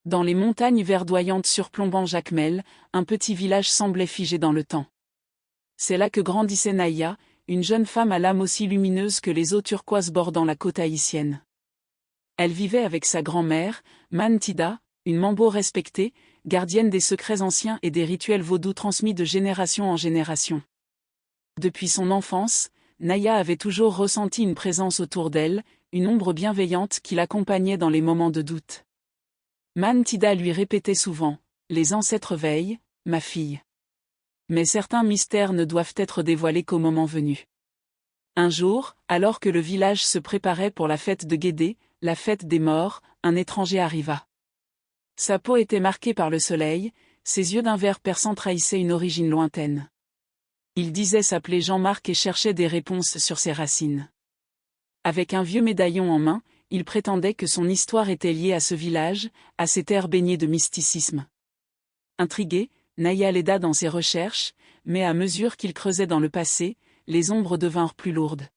Dans les montagnes verdoyantes surplombant Jacmel, un petit village semblait figé dans le temps. C'est là que grandissait Naïa, une jeune femme à l'âme aussi lumineuse que les eaux turquoises bordant la côte haïtienne. Elle vivait avec sa grand-mère, Mantida, une mambo respectée, gardienne des secrets anciens et des rituels vaudous transmis de génération en génération. Depuis son enfance, Naïa avait toujours ressenti une présence autour d'elle, une ombre bienveillante qui l'accompagnait dans les moments de doute. Mantida lui répétait souvent « Les ancêtres veillent, ma fille. » Mais certains mystères ne doivent être dévoilés qu'au moment venu. Un jour, alors que le village se préparait pour la fête de Guédé, la fête des morts, un étranger arriva. Sa peau était marquée par le soleil, ses yeux d'un vert perçant trahissaient une origine lointaine. Il disait s'appeler Jean-Marc et cherchait des réponses sur ses racines. Avec un vieux médaillon en main, il prétendait que son histoire était liée à ce village, à ces terres baignées de mysticisme. Intrigué, Naïa l'aida dans ses recherches, mais à mesure qu'il creusait dans le passé, les ombres devinrent plus lourdes.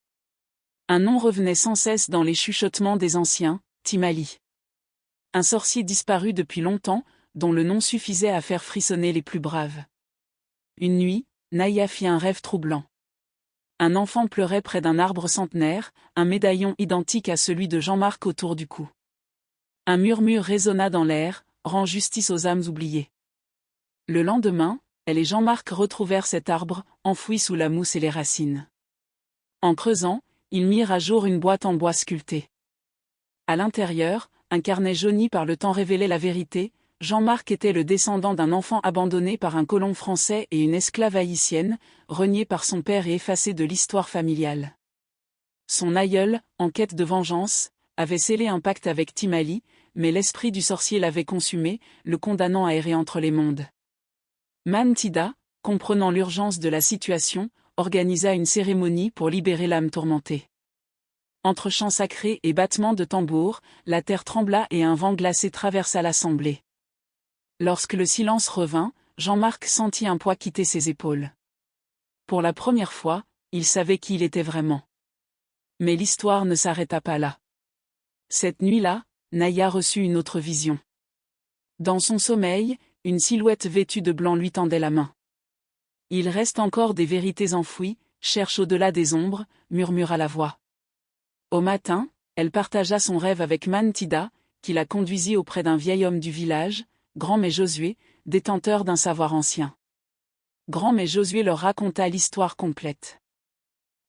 Un nom revenait sans cesse dans les chuchotements des anciens, Timali. Un sorcier disparu depuis longtemps, dont le nom suffisait à faire frissonner les plus braves. Une nuit, Naïa fit un rêve troublant. Un enfant pleurait près d'un arbre centenaire, un médaillon identique à celui de Jean-Marc autour du cou. Un murmure résonna dans l'air, rend justice aux âmes oubliées. Le lendemain, elle et Jean-Marc retrouvèrent cet arbre, enfoui sous la mousse et les racines. En creusant, ils mirent à jour une boîte en bois sculpté. À l'intérieur, un carnet jauni par le temps révélait la vérité. Jean-Marc était le descendant d'un enfant abandonné par un colon français et une esclave haïtienne, renié par son père et effacé de l'histoire familiale. Son aïeul, en quête de vengeance, avait scellé un pacte avec Timali, mais l'esprit du sorcier l'avait consumé, le condamnant à errer entre les mondes. Mantida, comprenant l'urgence de la situation, organisa une cérémonie pour libérer l'âme tourmentée. Entre chants sacrés et battements de tambour, la terre trembla et un vent glacé traversa l'assemblée. Lorsque le silence revint, Jean-Marc sentit un poids quitter ses épaules. Pour la première fois, il savait qui il était vraiment. Mais l'histoire ne s'arrêta pas là. Cette nuit-là, Naïa reçut une autre vision. Dans son sommeil, une silhouette vêtue de blanc lui tendait la main. « Il reste encore des vérités enfouies, cherche au-delà des ombres », murmura la voix. Au matin, elle partagea son rêve avec Mantida, qui la conduisit auprès d'un vieil homme du village, Grand-mère Josué, détenteur d'un savoir ancien. Grand-mère Josué leur raconta l'histoire complète.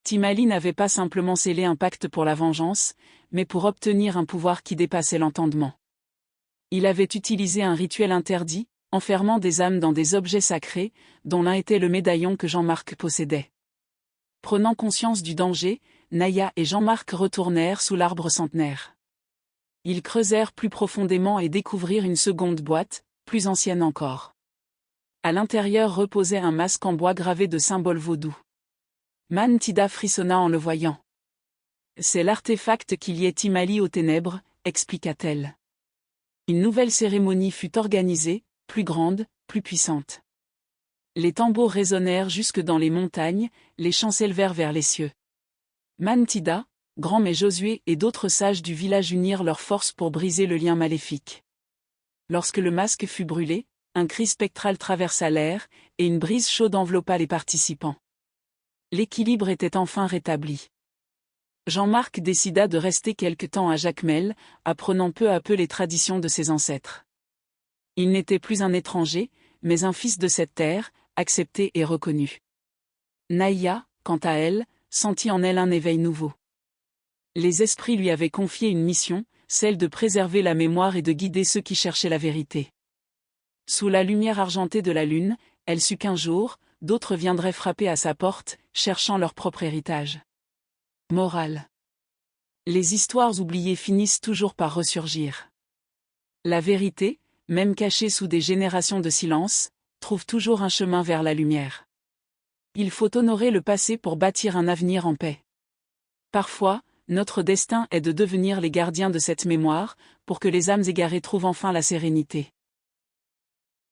Timali n'avait pas simplement scellé un pacte pour la vengeance, mais pour obtenir un pouvoir qui dépassait l'entendement. Il avait utilisé un rituel interdit, enfermant des âmes dans des objets sacrés, dont l'un était le médaillon que Jean-Marc possédait. Prenant conscience du danger, Naïa et Jean-Marc retournèrent sous l'arbre centenaire. Ils creusèrent plus profondément et découvrirent une seconde boîte, plus ancienne encore. À l'intérieur reposait un masque en bois gravé de symboles vaudous. Mantida frissonna en le voyant. « C'est l'artefact qui liait Timali aux ténèbres », expliqua-t-elle. Une nouvelle cérémonie fut organisée, plus grande, plus puissante. Les tambours résonnèrent jusque dans les montagnes, les chants s'élevèrent vers les cieux. Mantida, Grand-mère Josué et d'autres sages du village unirent leurs forces pour briser le lien maléfique. Lorsque le masque fut brûlé, un cri spectral traversa l'air, et une brise chaude enveloppa les participants. L'équilibre était enfin rétabli. Jean-Marc décida de rester quelque temps à Jacmel, apprenant peu à peu les traditions de ses ancêtres. Il n'était plus un étranger, mais un fils de cette terre, accepté et reconnu. Naïa, quant à elle, sentit en elle un éveil nouveau. Les esprits lui avaient confié une mission, celle de préserver la mémoire et de guider ceux qui cherchaient la vérité. Sous la lumière argentée de la lune, elle sut qu'un jour, d'autres viendraient frapper à sa porte, cherchant leur propre héritage. Morale. Les histoires oubliées finissent toujours par ressurgir. La vérité, même cachée sous des générations de silence, trouve toujours un chemin vers la lumière. Il faut honorer le passé pour bâtir un avenir en paix. Parfois, notre destin est de devenir les gardiens de cette mémoire, pour que les âmes égarées trouvent enfin la sérénité.